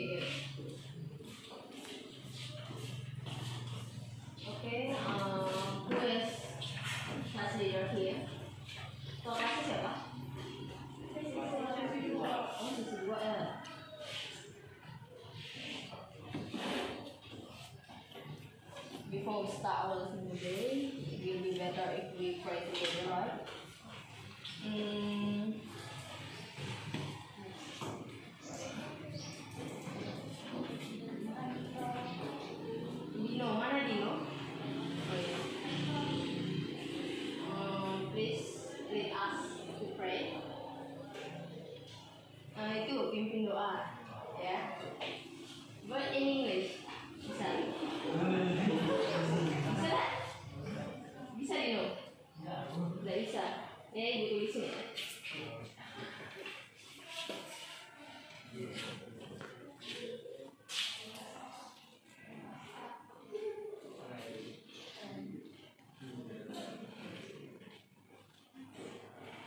Okay. Okay. Who is class leader here? Kelasnya siapa? Oh, sisi 2L. Before we start our lesson today, it will be better if we pray together, right? Dino, mana Dino? Please lead us to pray. Itu pimpin doa, ya. But in English, bisa? Bisa tak? Bisa Dino? Tidak bisa. Ya, ibu tulisin ya.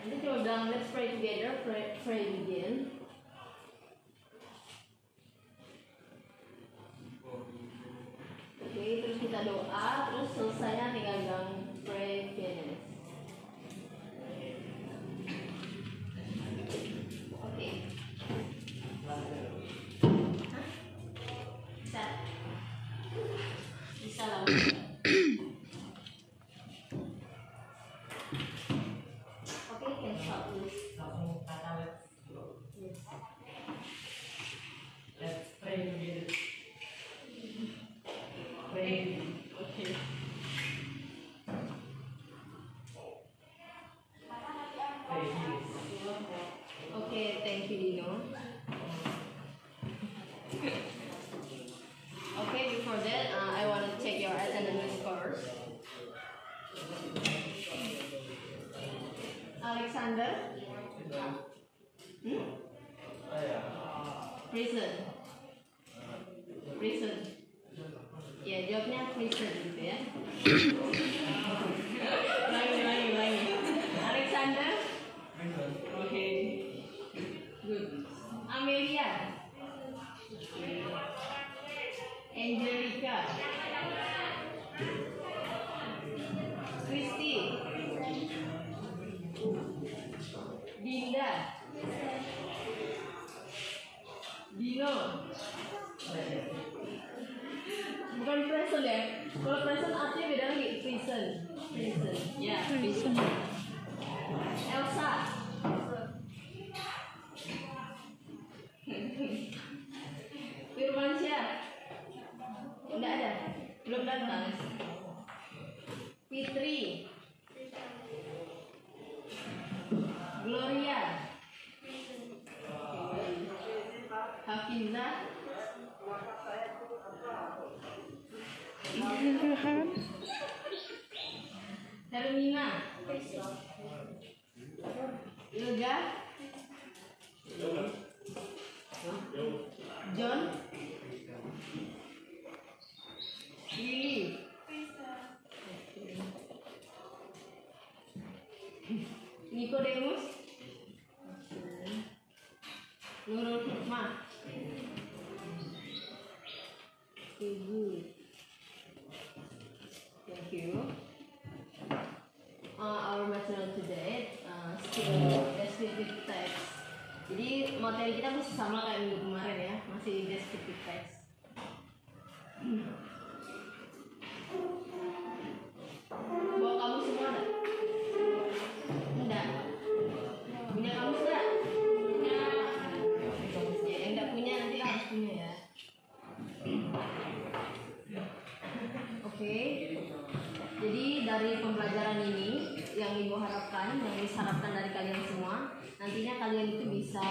Nanti kalau bilang let's pray together, pray begin. Oke, terus kita doa, terus selesainya tinggal bilang pray finish. Oke. Bisa? Bisa lah. Alexander? Prison. Ya, jawabnya prison gitu ya. Ulangi. Alexander? Oke. Good. Amelia? Angelica? Christy? Dinda? Dino? Bukan prison ya? Kalau prison artinya beda lagi. Prison. Ya, prison. Elsa? Firmansyah? Enggak ada? Belum datang? Fitri? Gloria? Hafiza? Hermina? Ilga? John? Lily? Nicodemus? Nurul Hikmah? Ibu. Thank you. Our material today still descriptive text. Jadi materi kita masih sama kayak minggu kemarin ya, masih descriptive text. Bawa kamu semua enggak? Enggak. Punya kamu enggak? Punya. Ya, yang enggak punya nanti harus punya ya. Oke. Jadi dari pembelajaran ini yang ibu harapkan, yang diharapkan dari kalian semua, nantinya kalian itu bisa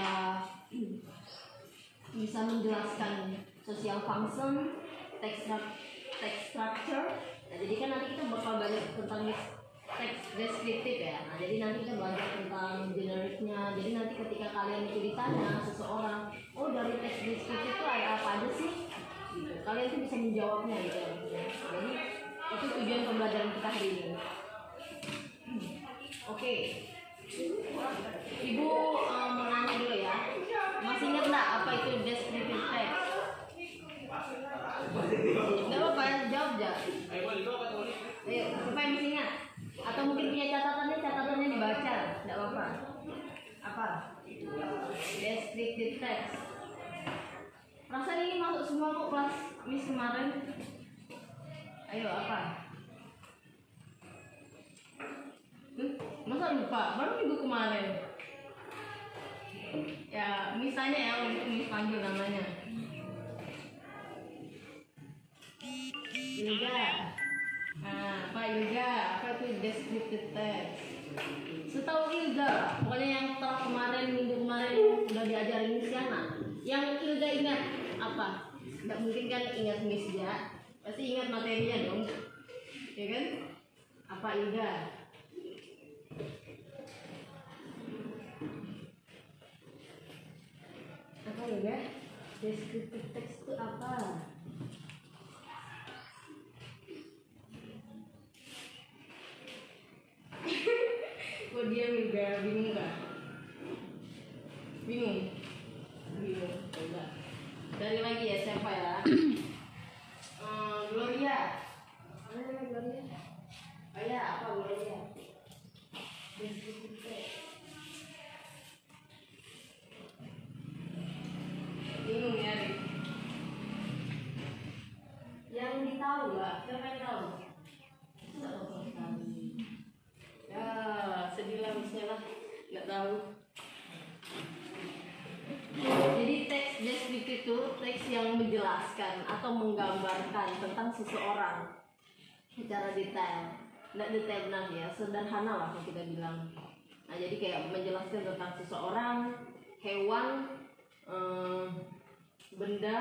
menjelaskan social function, text structure. Nah, jadi kan nanti kita bakal belajar tentang teks deskriptif ya. Nah, jadi nanti kita belajar tentang generiknya. Jadi nanti ketika kalian itu ditanya seseorang, oh dari teks deskriptif itu ada apa aja sih? Gitu. Kalian itu bisa menjawabnya gitu. Jadi itu tujuan pembelajaran kita hari ini. Oke. Ibu mau nanya dulu ya. Masih ingat nggak apa itu descriptive text? Descriptive text. Perasaan ini masuk semua kok kelas Miss kemarin. Ayo apa? Masa lupa? Baru minggu kemarin. Ya, misalnya ya untuk Miss panggil namanya. Yoga. Nah, Pak Yoga, apa itu descriptive text? Setahu Ilga, pokoknya yang setelah kemarin, minggu kemarin udah diajarin Miss Yana. Yang Ilga ingat apa? Nggak mungkin kan ingat Miss ya? Pasti ingat materinya dong, ya kan? Apa Ilga? Apa Ilga? Descriptive text itu apa? Kok dia juga bingung kan? Bingung? Bingung, coba dari lagi ya, siapa ya? Gloria. Mana nama Gloria? Oh ya, apa Gloria? Bingung ya, Rik? Yang ditahu lah, siapa yang tahu? Nggak tahu sama sekali. Ya, sedih lah Miss-nya lah, nggak tahu. Jadi teks deskriptif itu teks yang menjelaskan atau menggambarkan tentang seseorang secara detail. Nggak detail benar ya, sederhana lah kalau kita bilang. Nah, jadi kayak menjelaskan tentang seseorang, hewan, benda,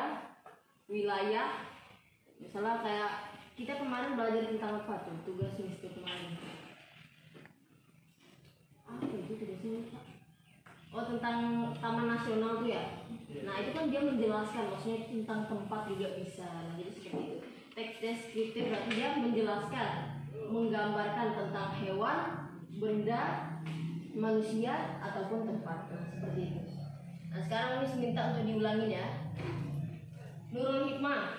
wilayah. Misalnya kayak kita kemarin belajar tentang apa tuh, tugas Miss kemarin. Apa itu tugasnya Pak? Oh, tentang Taman Nasional tuh ya. Nah, itu kan dia menjelaskan, maksudnya tentang tempat juga bisa. Nah, jadi seperti itu. Teks deskriptif berarti dia menjelaskan, menggambarkan tentang hewan, benda, manusia ataupun tempat. Nah, seperti itu. Nah, sekarang Miss minta untuk diulangin ya. Nurul Hikmah.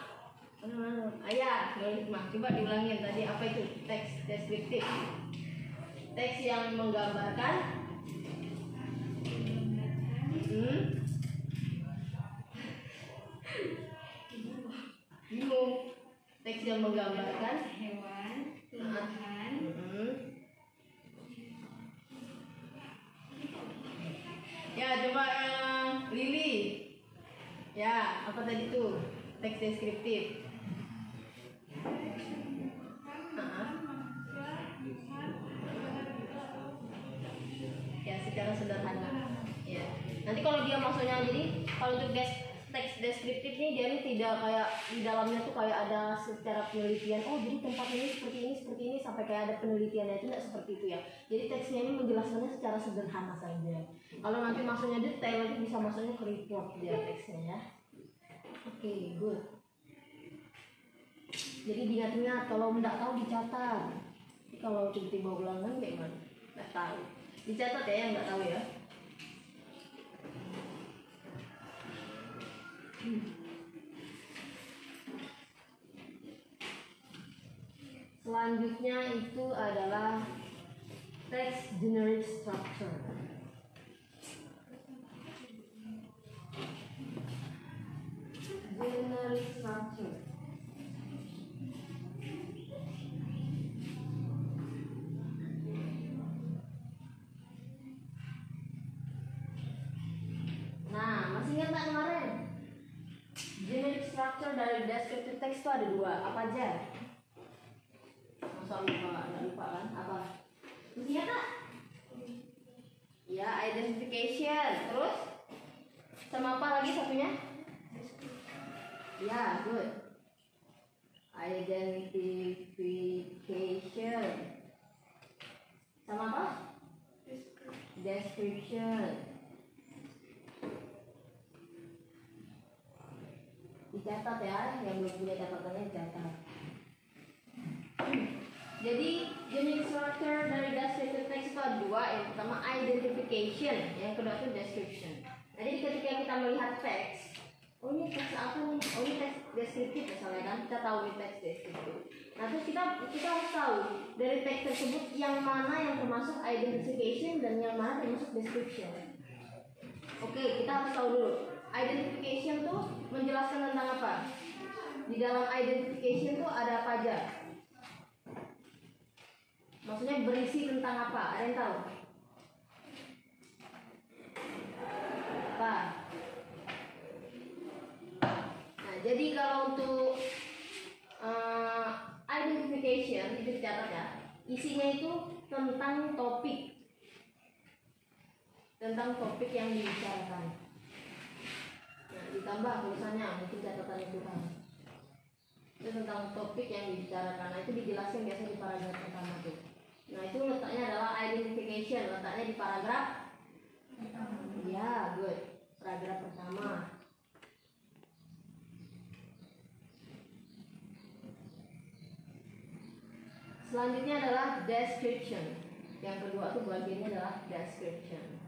Ayah, Nurul Hikmah. Coba diulangin tadi apa itu teks deskriptif. Teks yang menggambarkan bingung. Teks yang menggambarkan hewan, tumbuhan, ya coba Lili. Ya, apa tadi tuh? Teks deskriptif. Ya, secara sederhana. Ya. Nanti kalau dia maksudnya, jadi kalau untuk teks deskriptif nih, dia ini tidak kayak di dalamnya tuh kayak ada secara penelitian. Oh, jadi tempat ini seperti ini sampai kayak ada penelitiannya, itu tidak seperti itu ya. Jadi teksnya ini menjelaskannya secara sederhana saja. Kalau nanti maksudnya detail, nanti bisa maksudnya ke report dia teksnya ya. Oke, good. Jadi diingat-ingat, kalau tidak tahu dicatat. Kalau tiba-tiba ulangan bagaimana? Nggak tahu. Dicatat ya yang nggak tahu ya. Selanjutnya itu adalah text generic structure. Generic structure. Nah, masih ingat nggak kemarin? Generic structure dari descriptive text itu ada dua, apa aja? Masa lupa, nggak lupa kan? Apa? Masih ingat nggak? Ya, identification. Terus? Sama apa lagi satunya? Ya, good. Identification. Sama apa? Description. Dicatat ya, yang belum punya catatannya dicatat. Jadi generic structure dari descriptive text itu ada dua. Yang pertama identification, yang kedua itu description. Jadi ketika kita melihat teks, oh ini teks apa nih? Oh ini teks deskriptif misalnya kan, kita tahu ini teks deskriptif. Nah terus kita harus tahu dari teks tersebut yang mana yang termasuk identification dan yang mana termasuk description. Oke, kita harus tahu dulu. Identification tuh menjelaskan tentang apa? Di dalam identification tuh ada apa aja? Maksudnya berisi tentang apa? Ada yang tahu? Apa? Nah, jadi kalau untuk identification itu dicatat ya. Isinya itu tentang topik yang dibicarakan. Nah, ditambah tulisannya, mungkin catatannya kurang. Itu tentang topik yang dibicarakan. Nah, itu dijelaskan biasanya di paragraf pertama tuh. Nah, itu letaknya adalah identification, letaknya di paragraf. Ya, good. Paragraf pertama. Selanjutnya adalah description. Yang kedua tuh bagiannya adalah description.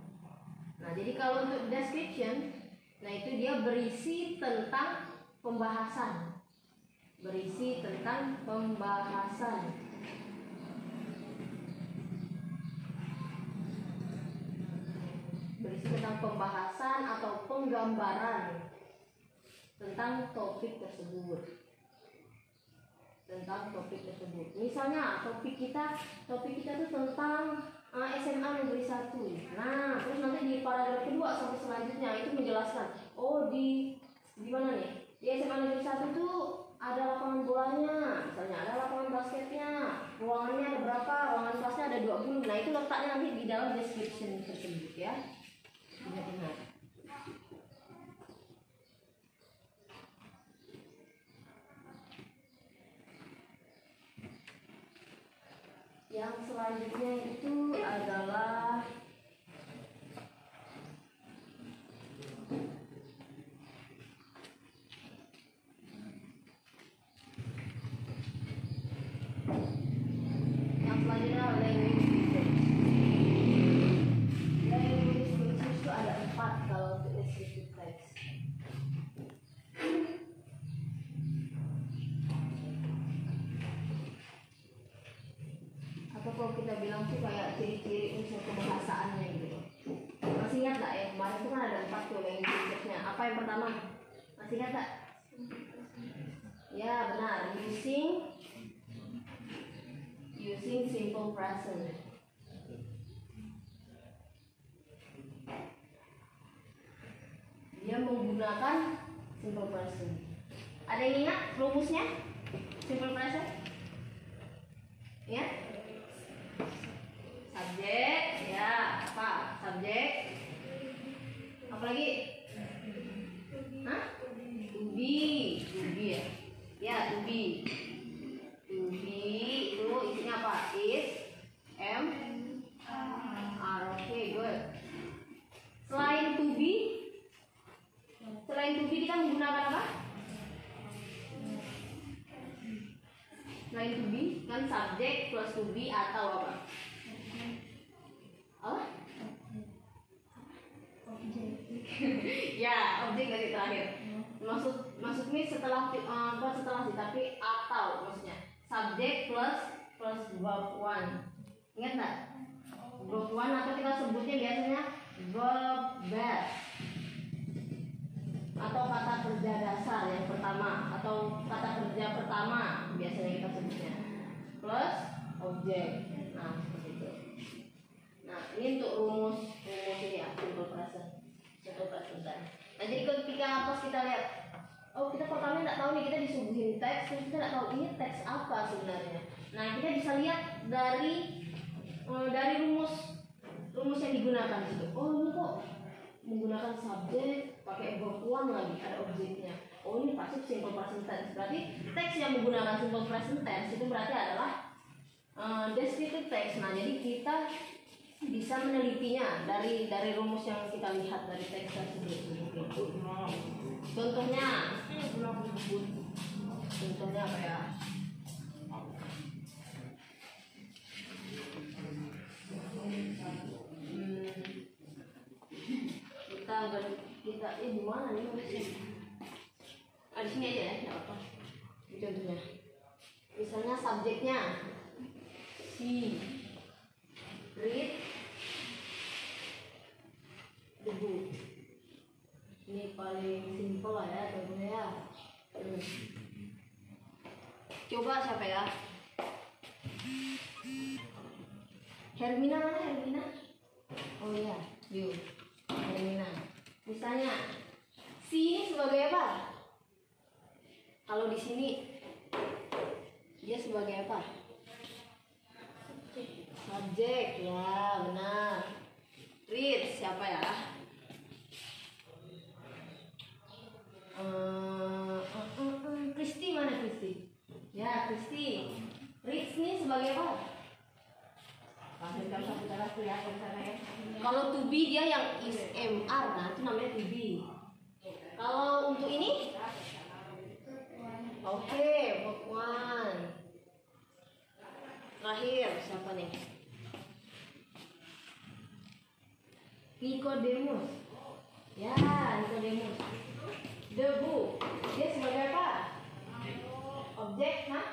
Nah, jadi kalau untuk description, nah itu dia berisi tentang pembahasan. Berisi tentang pembahasan. Berisi tentang pembahasan atau penggambaran tentang topik tersebut. Misalnya topik kita itu tentang SMA negeri 1. Nah, terus nanti di paragraf kedua sampai selanjutnya itu menjelaskan, oh di mana nih? Di SMA negeri 1 tuh ada lapangan bolanya, misalnya ada lapangan basketnya, ruangannya ada berapa, ruangan kelasnya ada 20. Nah, itu letaknya nanti di dalam description tersebut ya. Ingat-ingat. Yang selanjutnya itu adalah language features. Language features itu ada 4 kalau untuk descriptive text. Atau kalau kita bilang tuh kayak ciri-ciri unsur kebahasaannya gitu. Masih ingat gak ya, kemarin itu kan ada 4 tuh language features-nya. Apa yang pertama? Masih ingat gak? Ya benar, using simple present. Dia menggunakan simple present. Ada yang ingat rumusnya? Simple present? Ya? Subjek, ya apa? Subjek. Apa lagi? Hah? To be ya. Ya, to be. Itu isinya apa? Is, am, are. Oke, good. Selain to be kita menggunakan apa? Selain to be kan subjek plus to be atau apa? Apa? Ya, objek dari terakhir. Maksudnya setelah sih, tapi atau maksudnya subjek plus verb one. Ingat nggak? Verb one atau kita sebutnya biasanya verb base atau kata kerja dasar yang pertama atau kata kerja pertama biasanya kita sebutnya plus objek. Nah, seperti itu. Nah, ini untuk rumus ini ya, simple present tense. Nah, jadi ketika pas kita lihat, oh kita pertama nggak tahu nih, kita disuguhin teks, kita nggak tahu ini teks apa sebenarnya. Nah, kita bisa lihat dari rumus yang digunakan gitu. Oh, ini kok menggunakan subjek pakai verb one lagi, ada objeknya. Oh, ini pasti simple present tense. Berarti teks yang menggunakan simple present tense itu berarti adalah descriptive text. Nah, jadi kita bisa menelitinya dari rumus yang kita lihat dari teks tersebut. Contohnya apa ya? Kita di mana nih? Di sini aja ya, nggak apa. Contohnya, misalnya subjeknya she read the book. Ini paling simple lah ya contohnya ya. Coba siapa ya? Hermina mana Hermina? Oh iya, yuk Hermina. Misalnya si ini sebagai apa? Kalau di sini dia sebagai apa? Subjek, ya benar. Read siapa ya? Kristi mana Kristi? Ya Kristi. Read ini sebagai apa? Kalau to be dia yang is mr, nah itu namanya to be. Kalau untuk ini, oke, book one. Terakhir siapa nih? Nicodemus. Ya, Nicodemus. Debu. Dia sebagai apa? Objek, Hah?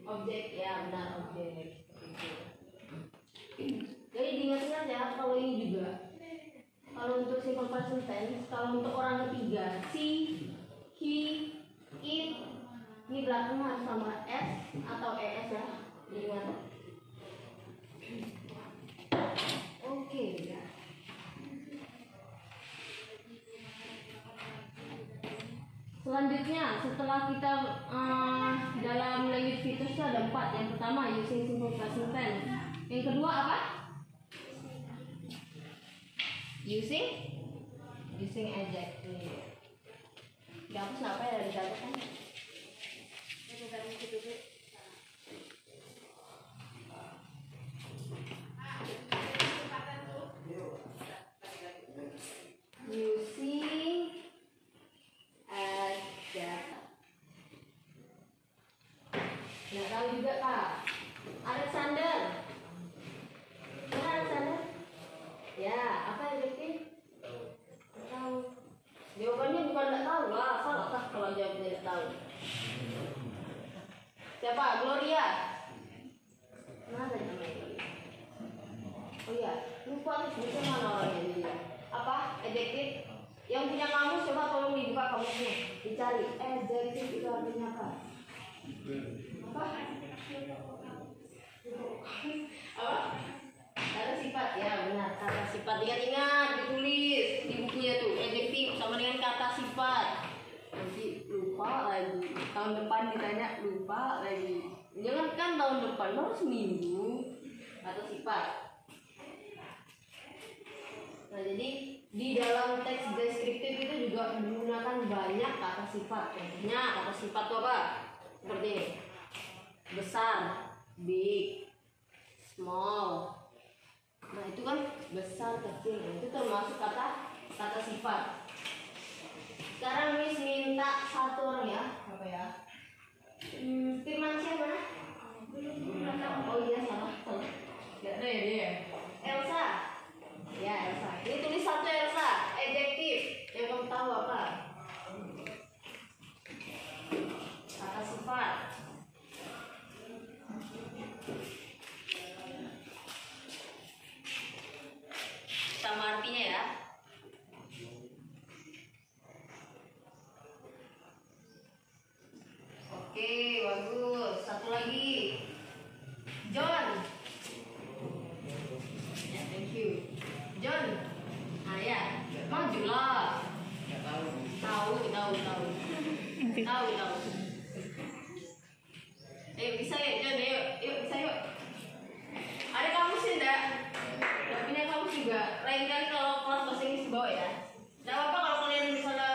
Objek, ya benar objek. Jadi diingat-ingat ya kalau ini juga. Kalau untuk simple present tense, kalau untuk orang ketiga, she, he, it, ini belakang harus sama s atau es ya. Diingat. Oke. Selanjutnya, setelah kita dalam language features ada 4. Yang pertama using simple present tense. Yang kedua apa? Using adjective. Dihapus apa ya dari data kan? Using adjective. Nggak tahu juga Kak. Alexander. Mana Alexander? Ya, apa adjective? Tahu. Jawabannya bukan nggak tahu lah, salah kah kalau jawabnya nggak tahu? Siapa? Gloria. Mana namanya Gloria? Oh iya, lupa nih sebutnya mana orangnya dia. Apa? Adjective. Yang punya kamus coba tolong dibuka kamusnya, dicari. Adjective itu artinya apa? Apa? Apa? Kata sifat, ya benar, kata sifat. Ingat-ingat ditulis di bukunya tuh, adjektif sama dengan kata sifat. Nanti lupa lagi, tahun depan ditanya lupa lagi. Jangan kan tahun depan, baru seminggu. Kata sifat. Nah jadi di dalam teks deskriptif itu juga menggunakan banyak kata sifat. Contohnya kata sifat itu apa? Seperti ini, besar, big, small. Nah itu kan besar, kecil, itu termasuk kata sifat. Sekarang Miss minta satu orang ya, apa ya? Firmansyah mana? Oh iya salah. Gak ada ya dia. Elsa. Ya Elsa. Ini tulis satu Elsa. Adjektif. Yang kamu tahu apa? Kata sifat. Sama artinya ya. Oke, bagus. Satu lagi. John. Ya, thank you. John. Nah ya, majulah. Tahu. Bisa ya John, yuk bisa yuk. Ada kamusnya enggak? Udah punya kamus juga. Lain kali kalau kelas bahasa Inggris dibawa ya. Enggak apa-apa kalau kalian misalnya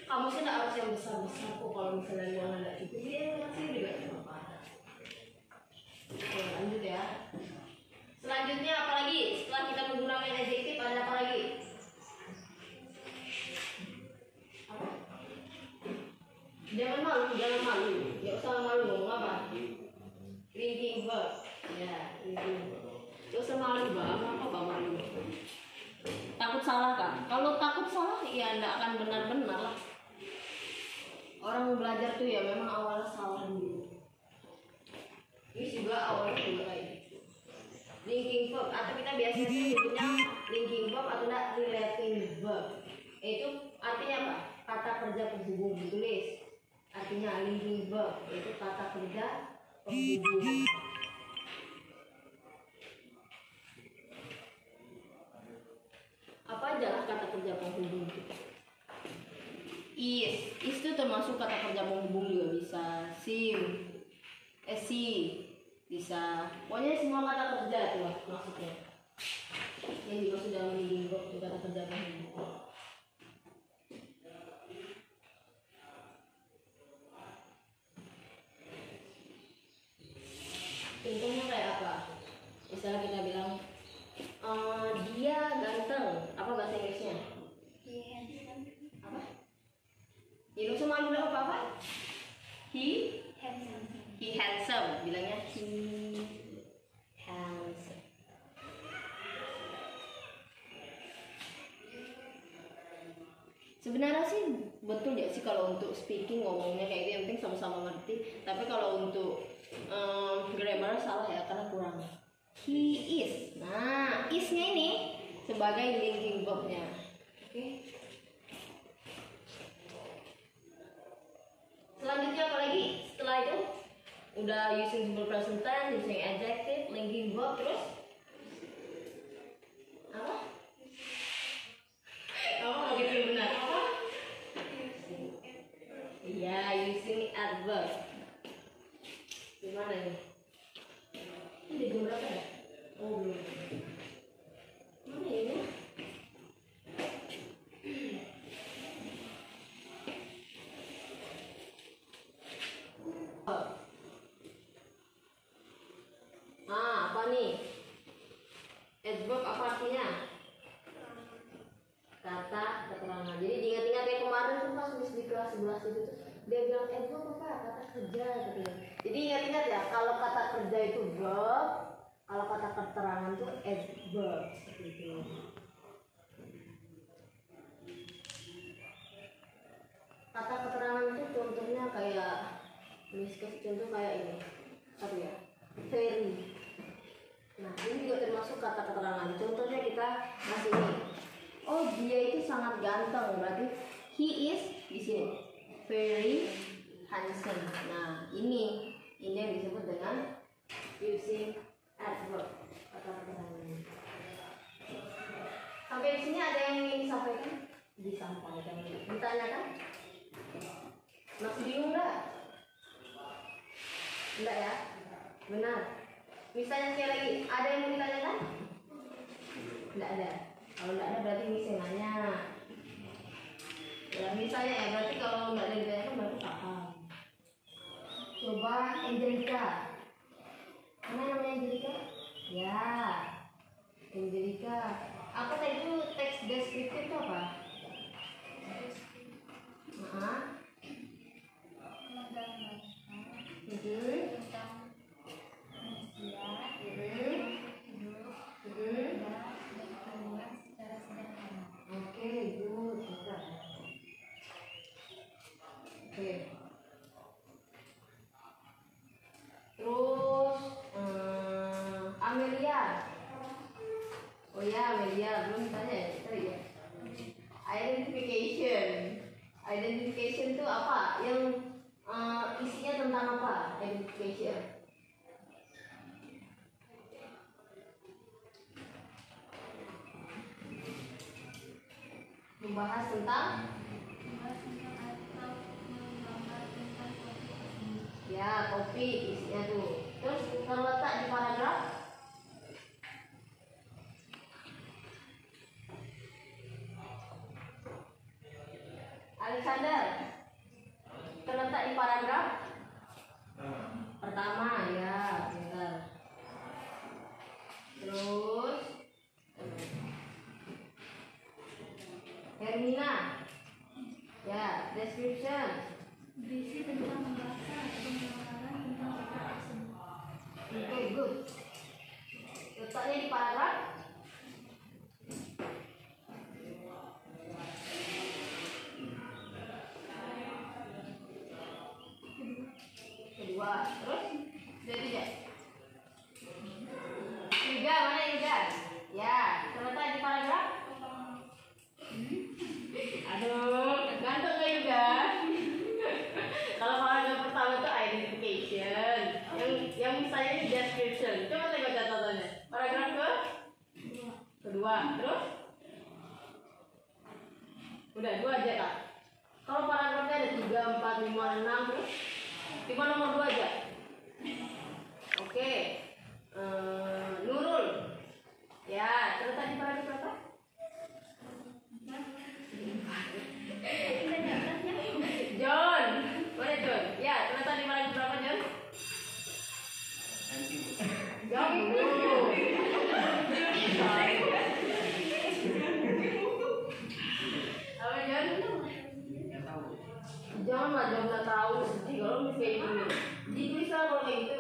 kamusnya enggak harus yang besar-besar kok. Kalau misalnya yang enggak cukup ya masih juga enggak apa-apa. Oke, lanjut ya. Selanjutnya apa lagi? Setelah kita menggunakan adjektif ada apa lagi? Apa? Jangan malu. Ya usah malu ngomong apa? Linking verb. Ya, linking verb. Ya usah malu bang, apa bang malu? Takut salah kan? Kalau takut salah ya enggak akan benar-benar lah. Orang belajar tuh ya memang awalnya salah dulu. Ini juga awalnya juga kayak gitu. linking verb atau kita biasanya sebutnya linking verb atau enggak relating verb. Itu artinya apa? Kata kerja penghubung ditulis. Artinya linking verb itu kata kerja penghubung. Apa aja kata kerja penghubung? Is itu termasuk kata kerja penghubung juga bisa. Sim, si bisa. Pokoknya semua kata kerja itu maksudnya. Yang dimaksud dalam linking verb itu kata kerja penghubung. Contohnya kayak apa? Misalnya kita bilang dia ganteng. Apa bahasa Inggrisnya? Apa? Indonesia mau bilang apa? He handsome. Bilangnya he handsome. Sebenarnya sih betul ya sih kalau untuk speaking ngomongnya kayak itu yang penting sama-sama ngerti. Tapi kalau untuk grammar salah ya karena kurang. He is. Nah, is-nya ini sebagai linking verb-nya. Oke. Selanjutnya apa lagi? Setelah itu udah using simple present tense, using adjective, linking verb, terus apa? Oh, begitu benar. Apa? Iya, using adverb. Gimana ini? Ini jam berapa ya? Oh, belum. Mana ini? Apa nih? Adverb apa artinya? Kata keterangan. Jadi diingat-ingat ya kemarin tuh pas di kelas 11 itu dia bilang adverb apa? Kata kerja katanya. Jadi ingat-ingat ya kalau kata kerja itu verb, kalau kata keterangan itu adverb seperti itu. Kata keterangan itu contohnya kayak contoh kayak ini. Apa ya? Very. Nah, ini juga termasuk kata keterangan. Contohnya kita masih ini. Oh, dia itu sangat ganteng. Berarti he is di sini very handsome. Nah, ini yang disebut dengan using adverb kata keterangan. Sampai di sini ada yang ingin disampaikan? Disampaikan. Ditanyakan? Masih bingung nggak? Enggak ya? Benar. Misalnya sekali lagi, ada yang mau ditanyakan? Enggak ada. Kalau enggak ada berarti bisa nanya. Ya misalnya ya berarti kalau enggak ada yang ditanyakan berarti paham. Coba Angelica. Mana namanya Angelica? Ya, Angelica. Apa tadi itu teks deskriptif itu apa? Terus Amelia. Oh ya Amelia belum tanya ya tadi ya. Identification itu apa? Yang isinya tentang apa? Identification. Membahas tentang ya topik isinya tuh. Terus terletak di paragraf Alexander, terletak di paragraf pertama ya, bentar. Terus Hermina, ya description. Berisi tentang bahasa atau pengenalan tentang kata tersebut. Oke, good. Letaknya di paragraf kedua. Terus jadi ya. Tiga. 2. Terus? Udah 2 aja Kak. Kalau paragrafnya ada 3, 4, 5, 6. Terus? Cuma nomor 2 aja. Oke. Nurul. Ya, terus tadi paragraf berapa? John. Boleh John. Ya, terus tadi paragraf berapa John? Jawab dulu. Apa John? Janganlah John nggak tahu. Kalau kayak gini, ditulis lah kalau kayak gitu.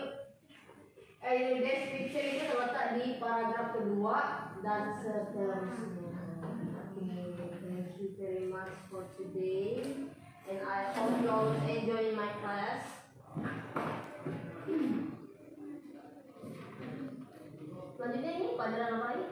Description itu terletak di paragraf kedua dan seterusnya. Thank you very much for today, and I hope you all enjoy my class. Selanjutnya ini pelajaran apa lagi?